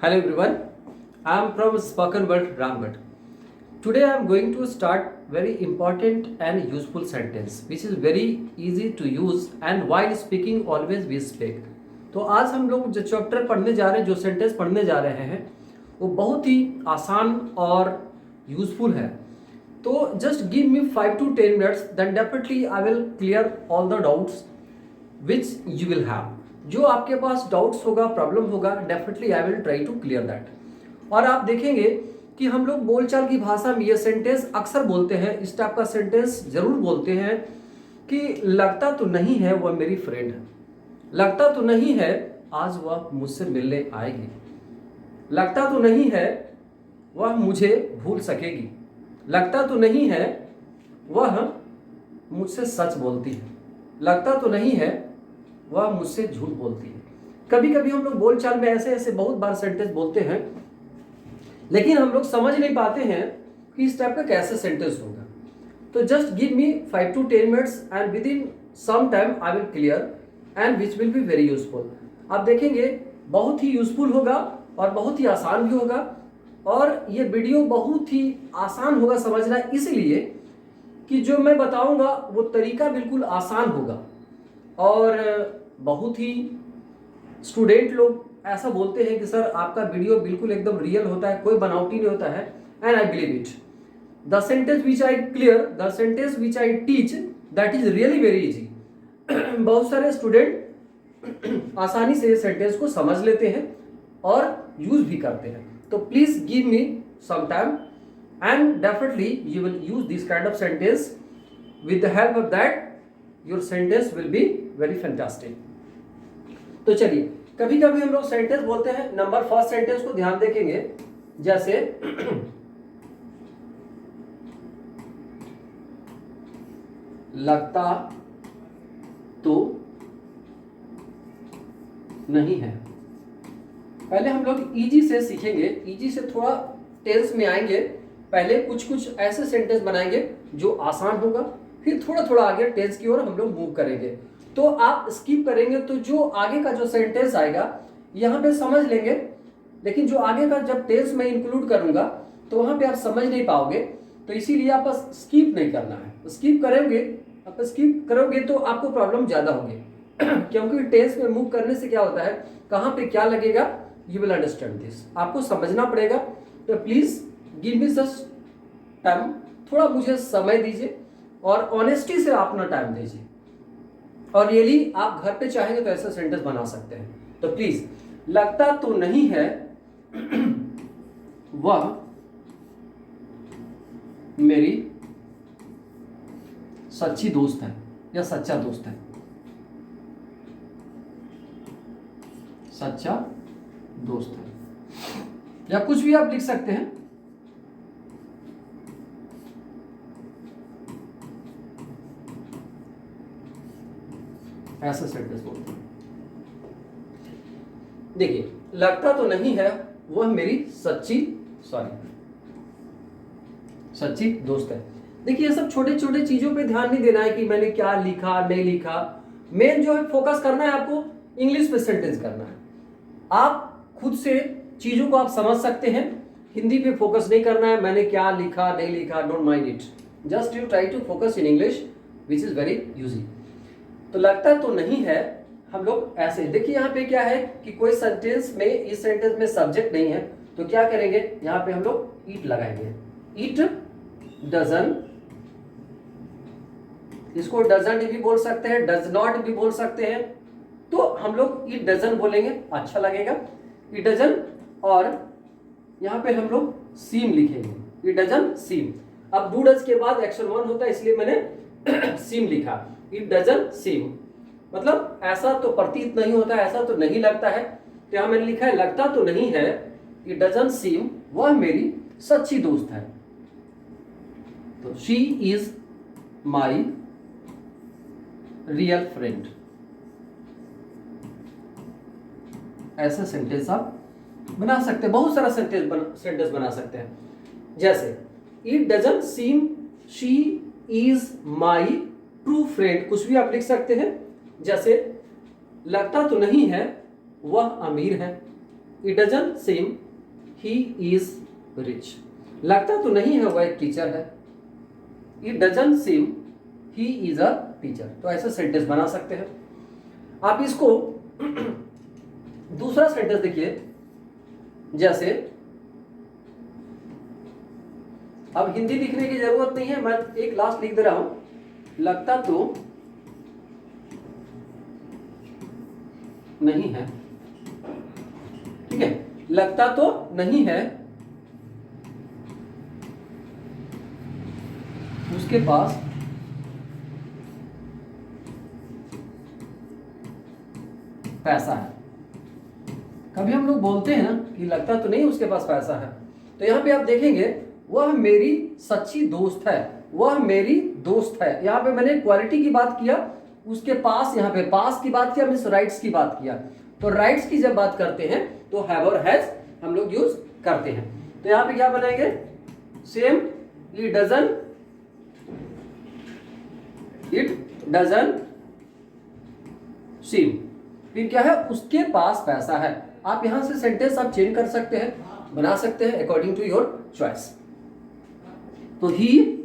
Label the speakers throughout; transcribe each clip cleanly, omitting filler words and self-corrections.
Speaker 1: Hello everyone, I am from Spoken Word Ramgarh. Today I am going to start very important and useful sentence which is very easy to use and while speaking always we speak. तो आज हम लोग जो chapter पढ़ने जा रहे हैं, जो सेंटेंस पढ़ने जा रहे हैं वो बहुत ही आसान और यूजफुल है. तो just give me 5 to 10 minutes, then definitely I will clear all the doubts which you will have. जो आपके पास डाउट्स होगा, प्रॉब्लम होगा, definitely I will try to clear that. और आप देखेंगे कि हम लोग बोलचाल की भाषा में ये सेंटेंस अक्सर बोलते हैं, इस टाइप का सेंटेंस जरूर बोलते हैं कि लगता तो नहीं है वह मेरी फ्रेंड है, लगता तो नहीं है आज वह मुझसे मिलने आएगी, लगता तो नहीं है वह मुझे भूल सकेगी, लगता तो नहीं है वह मुझसे सच बोलती है, लगता तो नहीं है वह मुझसे झूठ बोलती है. कभी कभी हम लोग बोलचाल में ऐसे ऐसे बहुत बार सेंटेंस बोलते हैं, लेकिन हम लोग समझ नहीं पाते हैं कि इस टाइप का कैसे सेंटेंस होगा. तो just give me 5 to 10 minutes and within some time I will clear and which will be very useful. आप देखेंगे बहुत ही यूजफुल होगा और बहुत ही आसान भी होगा. और ये वीडियो बहुत ही आसान होगा समझना, इसलिए कि जो मैं बताऊंगा वो तरीका बिल्कुल आसान होगा. और बहुत ही स्टूडेंट लोग ऐसा बोलते हैं कि सर आपका वीडियो बिल्कुल एकदम रियल होता है, कोई बनावटी नहीं होता है. And I believe it. The sentence which I clear, the sentence which I teach, that is really very easy. बहुत सारे स्टूडेंट आसानी से सेंटेंस को समझ लेते हैं और यूज भी करते हैं. तो please give me some time and definitely you will use this kind of sentence. With the help of that your sentence will be very fantastic. तो चलिए, कभी कभी हम लोग सेंटेंस बोलते हैं. नंबर फर्स्ट सेंटेंस को ध्यान देखेंगे, जैसे लगता तो नहीं है. पहले हम लोग इजी से सीखेंगे, इजी से थोड़ा टेंस में आएंगे. पहले कुछ कुछ ऐसे सेंटेंस बनाएंगे जो आसान होगा, फिर थोड़ा थोड़ा आगे टेंस की ओर हम लोग मूव करेंगे. तो आप स्किप करेंगे तो जो आगे का जो सेंटेंस आएगा यहाँ पे समझ लेंगे, लेकिन जो आगे का जब टेंस में इंक्लूड करूंगा तो वहां पे आप समझ नहीं पाओगे. तो इसीलिए आप स्किप नहीं करना है. स्किप करोगे तो आपको प्रॉब्लम ज्यादा होगी. क्योंकि टेंस में मूव करने से क्या होता है, कहाँ पे क्या लगेगा, यू विल अंडरस्टैंड दिस. आपको समझना पड़ेगा. तो please give me just time, थोड़ा मुझे समय दीजिए और ऑनेस्टी से अपना टाइम दीजिए. और रियली आप घर पे चाहेंगे तो ऐसा सेंटेंस बना सकते हैं. तो प्लीज, लगता तो नहीं है वह मेरी सच्ची दोस्त है या सच्चा दोस्त है, सच्चा दोस्त है, या कुछ भी आप लिख सकते हैं. ऐसा सेंटेंस बोलते हैं. देखिए, लगता तो नहीं है वह मेरी सच्ची दोस्त है. देखिए, ये सब छोटे छोटे चीजों पे ध्यान नहीं देना है कि मैंने क्या लिखा नहीं लिखा. मेन जो है फोकस करना है आपको, इंग्लिश पे सेंटेंस करना है. आप खुद से चीजों को आप समझ सकते हैं, हिंदी पे फोकस नहीं करना है. मैंने क्या लिखा नहीं लिखा, don't mind it. Just you try to focus in English which is very यूजी. तो लगता तो नहीं है, हम लोग ऐसे देखिए. यहाँ पे क्या है कि कोई सेंटेंस में, इस सेंटेंस में सब्जेक्ट नहीं है, तो क्या करेंगे, यहाँ पे हम लोग इट लगाएंगे. इट डजन, इसको डजंट भी बोल सकते हैं, डज नॉट भी बोल सकते हैं. तो हम लोग इट डजन बोलेंगे, अच्छा लगेगा. It doesn't. और यहाँ पे हम लोग सीम लिखेंगे, इट डजन सीम. अब डू डज के बाद एक्शन 1 होता है, इसलिए मैंने सीम लिखा. इट डजन सीम मतलब ऐसा तो प्रतीत नहीं होता, ऐसा तो नहीं लगता है. तो यहां मैंने लिखा है लगता तो नहीं है, इट डजन सीम वह मेरी सच्ची दोस्त है. तो she is my real friend. ऐसा सेंटेंस आप बना सकते हैं. बहुत सारा सेंटेंस बना सकते हैं. जैसे it doesn't seem she is my true friend, कुछ भी आप लिख सकते हैं. जैसे लगता तो नहीं है वह अमीर है, it doesn't seam he is rich. लगता तो नहीं है वह एक टीचर है। It doesn't seam he is a teacher. तो ऐसा सेंटेंस बना सकते हैं आप। इसको दूसरा सेंटेंस देखिए, जैसे अब हिंदी लिखने की जरूरत नहीं है, मैं एक लास्ट लिख दे रहा हूं। लगता तो नहीं है, ठीक है, लगता तो नहीं है उसके पास पैसा है। कभी हम लोग बोलते हैं ना कि लगता तो नहीं उसके पास पैसा है, तो यहां पे आप देखेंगे वह मेरी सच्ची दोस्त है, वह मेरी दोस्त है। यहां पे मैंने क्वालिटी की बात किया, उसके पास, यहां पे पास की बात किया, मीन्स राइट्स की बात किया। तो राइट्स की जब बात करते हैं तो हैव और हैज हम लोग यूज करते हैं। तो यहां पे क्या बनाएंगे, सेम, इट डजन सीम, फिर क्या है, उसके पास पैसा है। आप यहां से सेंटेंस आप चेंज कर सकते हैं, बना सकते हैं अकॉर्डिंग टू योर चॉइस। तो ही,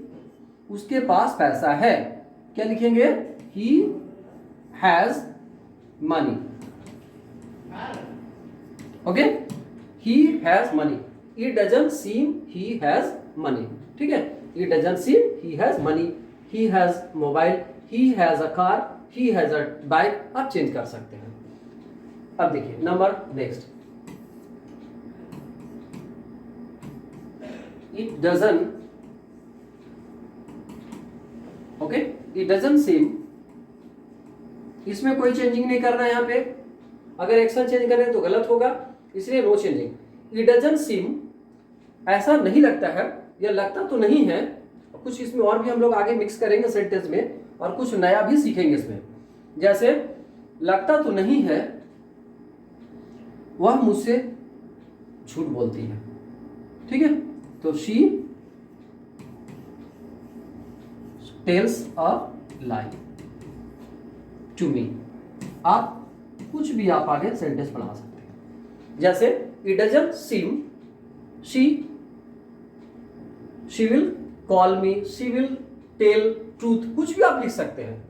Speaker 1: उसके पास पैसा है, क्या लिखेंगे, he has money. Okay, he has money. It doesn't seam he has money, ठीक है, it doesn't seam he has money, he has mobile, he has a car, he has a bike, आप change कर सकते हैं। अब देखिए number next, it doesn't, okay, it doesn't सीम, इसमें कोई चेंजिंग नहीं करना है। यहां पे अगर एक्शन चेंज करें तो गलत होगा, इसलिए no changing. It doesn't seem, ऐसा नहीं लगता है, या लगता तो नहीं है। कुछ इसमें और भी हम लोग आगे मिक्स करेंगे सेंटेंस में, और कुछ नया भी सीखेंगे इसमें। जैसे लगता तो नहीं है वह मुझसे झूठ बोलती है, ठीक है, तो she tells a lie to me. आप कुछ भी आप आगे सेंटेंस बना सकते हैं। जैसे it doesn't seem she will call me, she will tell truth, कुछ भी आप लिख सकते हैं,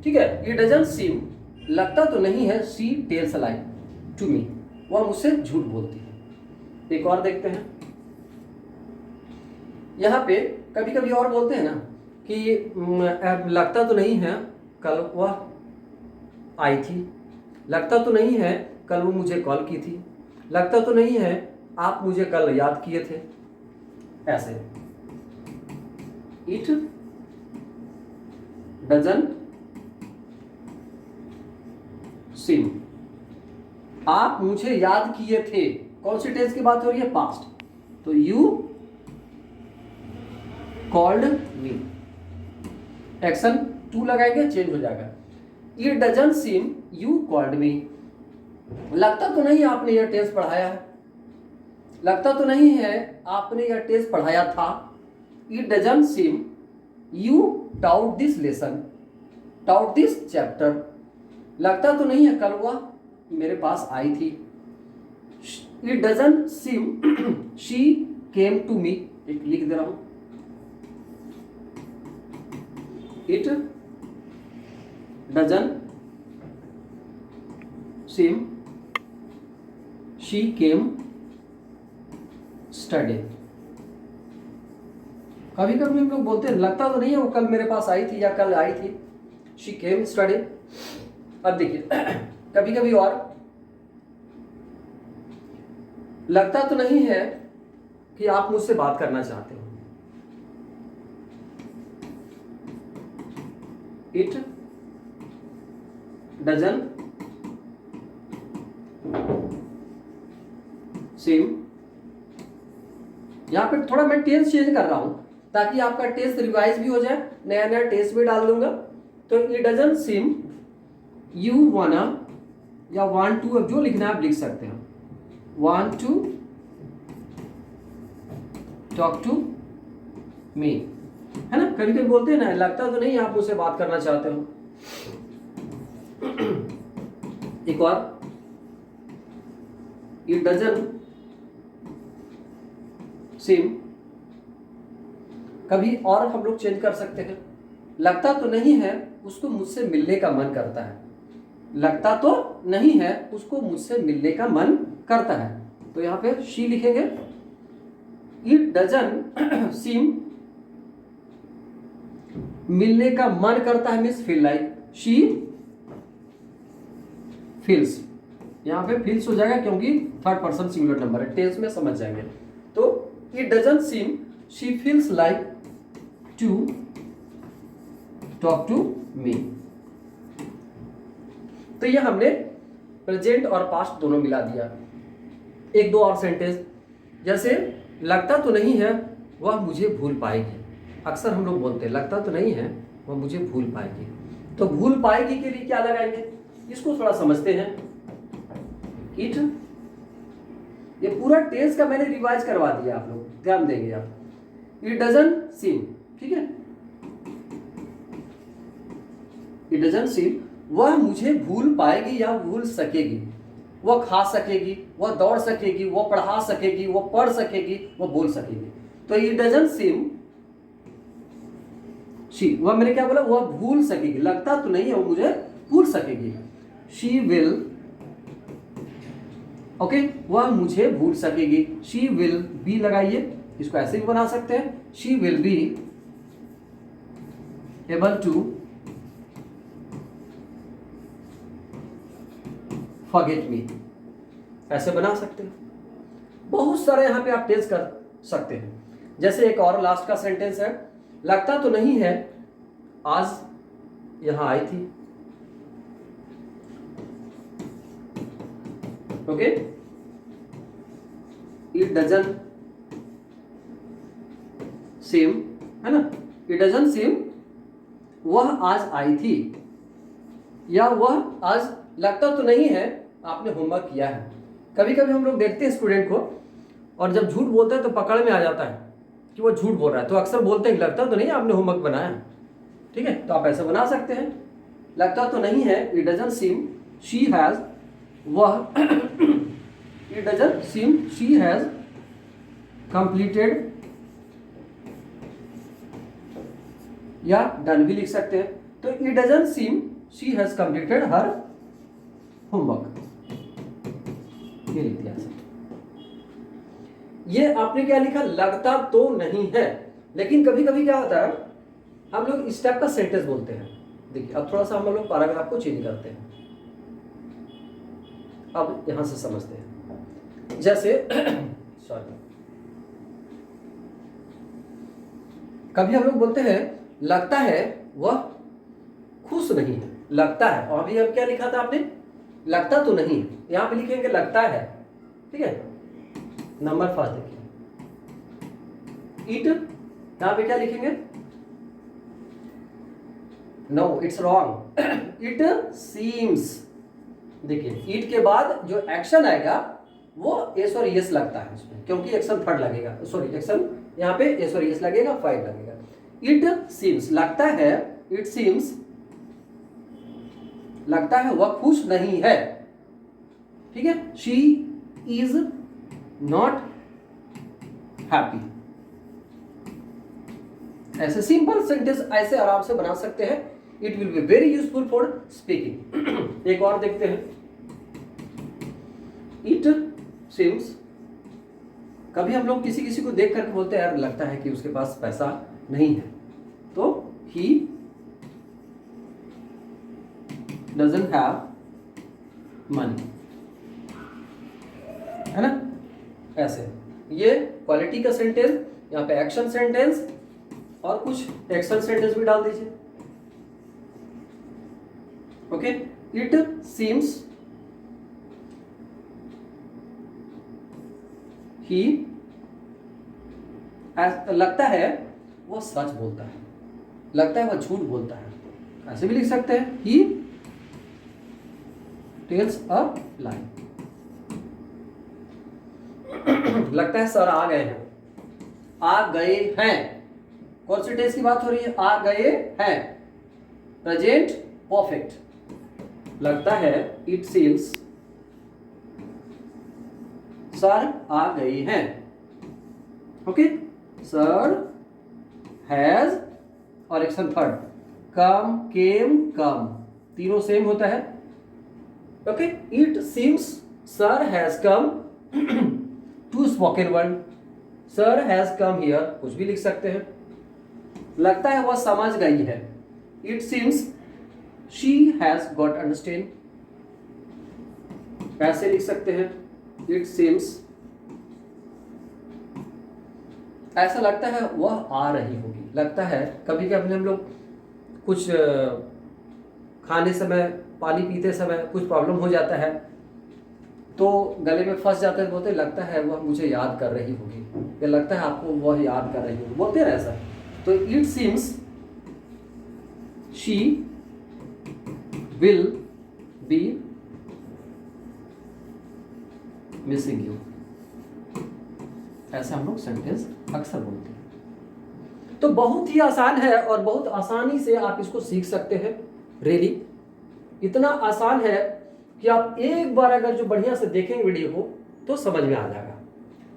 Speaker 1: ठीक है। इट डजंट सीम, लगता तो नहीं है, she tells a lie to me, वह मुझसे झूठ बोलती है। एक और देखते हैं, यहां पे कभी कभी और बोलते हैं ना कि लगता तो नहीं है कल वह आई थी, लगता तो नहीं है कल वो मुझे कॉल की थी, लगता तो नहीं है आप मुझे कल याद किए थे। ऐसे इट डजंट सीम, आप मुझे याद किए थे, कौन सी टेंस की बात हो रही है, पास्ट, तो you called me, action two लगाएंगे, चेंज हो जाएगा। It doesn't seem you called me, लगता तो नहीं आपने यह टेंस पढ़ाया है, लगता तो नहीं है आपने यह टेंस पढ़ाया था। It doesn't seem you taut this lesson, taut this chapter, लगता तो नहीं है कल वह मेरे पास आई थी। It doesn't seem she came to me, एक लिख दे रहा हूं, it doesn't seem she came study. कभी कभी हम लोग बोलते हैं लगता तो नहीं है वो कल मेरे पास आई थी या कल आई थी, शी केम स्टडी। अब देखिए कभी कभी और, लगता तो नहीं है कि आप मुझसे बात करना चाहते हो, इट डजंट सीम, यहां पे थोड़ा मैं टेंस चेंज कर रहा हूं ताकि आपका टेंस रिवाइज भी हो जाए, नया नया टेंस भी डाल दूंगा। तो it doesn't seem you wanna या वांट टू, अब जो लिखना है आप लिख सकते हो, want to talk to me, है ना। कभी कभी बोलते हैं ना लगता तो नहीं आप मुझसे बात करना चाहते हो। एक और, इट डजंट सीम, कभी और हम लोग चेंज कर सकते हैं, लगता तो नहीं है उसको मुझसे मिलने का मन करता है, लगता तो नहीं है उसको मुझसे मिलने का मन करता है, तो यहां पे शी लिखेंगे। इट डजंट सीम, मिलने का मन करता है means feel like, she feels, यहां पे फील्स हो जाएगा क्योंकि थर्ड पर्सन सिंगुलर नंबर है, टेंस में समझ जाएंगे। तो it doesn't seem she feels like to talk to me. तो ये हमने प्रेजेंट और पास्ट दोनों मिला दिया। एक दो और सेंटेंस, जैसे लगता तो नहीं है वह मुझे भूल पाएगी, अक्सर हम लोग बोलते हैं लगता तो नहीं है वह मुझे भूल पाएगी, तो भूल पाएगी के लिए क्या लगाएंगे, इसको थोड़ा समझते हैं। इट, ये पूरा टेंस का मैंने रिवाइज करवा दिया, आप लोग ध्यान देंगे आप। इट डजंट सीम, ठीक है, इट डजंट सीम वह मुझे भूल पाएगी या भूल सकेगी, वह खा सकेगी, वह दौड़ सकेगी, वह पढ़ा सकेगी, वह पढ़ सकेगी, वह बोल सकेगी, तो इट डजंट सीम शी, वह मैंने क्या बोला, वह भूल सकेगी, लगता तो नहीं है वो मुझे भूल सकेगी, शी विल, ओके, वह मुझे भूल सकेगी, शी विल बी लगाइए, इसको ऐसे भी बना सकते हैं, she will be able to forget me, ऐसे बना सकते हैं। बहुत सारे यहां पे आप टेस्ट कर सकते हैं। जैसे एक और लास्ट का सेंटेंस है, लगता तो नहीं है आज यहां आई थी, ओके, इट डजंट सेम, है ना, इट डजंट सेम वह आज आई थी, या वह आज, लगता तो नहीं है आपने होमवर्क किया है। कभी कभी हम लोग देखते हैं स्टूडेंट को, और जब झूठ बोलता है तो पकड़ में आ जाता है कि वो झूठ बोल रहा है, तो अक्सर बोलते हैं लगता तो नहीं आपने होमवर्क बनाया, ठीक है, तो आप ऐसे बना सकते हैं, लगता तो नहीं है, it doesn't seem she has, वह it doesn't seem she has completed, या डन भी लिख सकते हैं, तो it doesn't seem she has completed her homework, ये लिख दिया। ये आपने क्या लिखा, लगता तो नहीं है, लेकिन कभी कभी क्या होता है हम लोग इस टाइप का सेंटेंस बोलते हैं। देखिए अब थोड़ा सा हम लोग पैराग्राफ को चेंज करते हैं, अब यहां से समझते हैं। जैसे सॉरी, कभी हम लोग बोलते हैं लगता है वह खुश नहीं है, लगता है, और अभी अब क्या लिखा था आपने, लगता तो नहीं है, यहां पे लिखेंगे लगता है, ठीक है। नंबर फर्स्ट देखिए, इट, यहां पे क्या लिखेंगे, no it's wrong, it seems, देखिए इट के बाद जो एक्शन आएगा वो एस और यस लगता है उसमें, क्योंकि एक्शन थर्ड लगेगा, सॉरी एक्शन यहां पे एस और यस लगेगा, फाइव लगेगा। इट सीम्स लगता है, इट सीम्स लगता है वह खुश नहीं है, ठीक है, शी इज नॉट हैप्पी। ऐसे सिंपल सेंटेंस ऐसे आराम से बना सकते हैं, it will be very useful for speaking. एक और देखते हैं, इट सीम्स, कभी हम लोग किसी किसी को देख करके बोलते हैं यार लगता है कि उसके पास पैसा नहीं है, तो ही doesn't have money, है ना, ऐसे। ये क्वालिटी का सेंटेंस, यहाँ पे एक्शन सेंटेंस और कुछ एक्शन सेंटेंस भी डाल दीजिए, ओके। इट सीम्स ही, लगता है वह सच बोलता है, लगता है वह झूठ बोलता है, ऐसे भी लिख सकते हैं, ही टेल्स अ लाई। लगता है सर आ गए हैं, आ गए हैं, कौन सी टेंस की बात हो रही है, आ गए हैं, प्रेजेंट परफेक्ट। लगता है इट सीम्स सर आ गए हैं। ओके, सर हैज और action third, come came come, तीनों सेम होता है। Okay, it seems sir has come to spoken word, sir has come here, कुछ भी लिख सकते हैं। लगता है वह समझ गई है, it seems she has got understand, ऐसे लिख सकते हैं, इट सीम्स। ऐसा लगता है वह आ रही होगी, लगता है कभी कभी हम लोग कुछ खाने समय, पानी पीते समय कुछ प्रॉब्लम हो जाता है तो गले में फंस जाते हैं, बोलते लगता है वह मुझे याद कर रही होगी, या लगता है आपको वह याद कर रही होगी, बोलते हैं ऐसा। तो it seems she will B missing you, ऐसा हम लोग सेंटेंस अक्सर बोलते हैं। तो बहुत ही आसान है और बहुत आसानी से आप इसको सीख सकते हैं। रियली इतना आसान है कि आप एक बार अगर जो बढ़िया से देखेंगे वीडियो को तो समझ में आ जाएगा,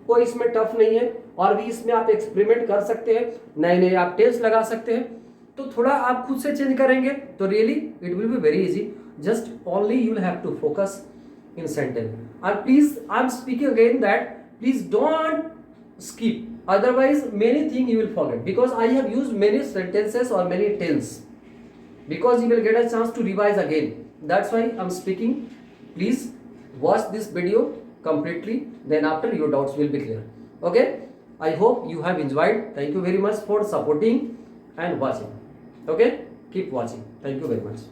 Speaker 1: कोई इसमें टफ नहीं है। और भी इसमें आप एक्सपेरिमेंट कर सकते हैं, नए नए आप टेस्ट लगा सकते हैं। तो थोड़ा आप खुद से चेंज करेंगे तो really it will be very easy, just only you will have to focus in sentence. And please, I'm speaking again that please don't skip, otherwise many things you will forget, because I have used many sentences or many tense, because you will get a chance to revise again. That's why I'm speaking. Please watch this video completely, then after your doubts will be clear. Okay, I hope you have enjoyed. Thank you very much for supporting and watching. Okay, keep watching. Thank you very much.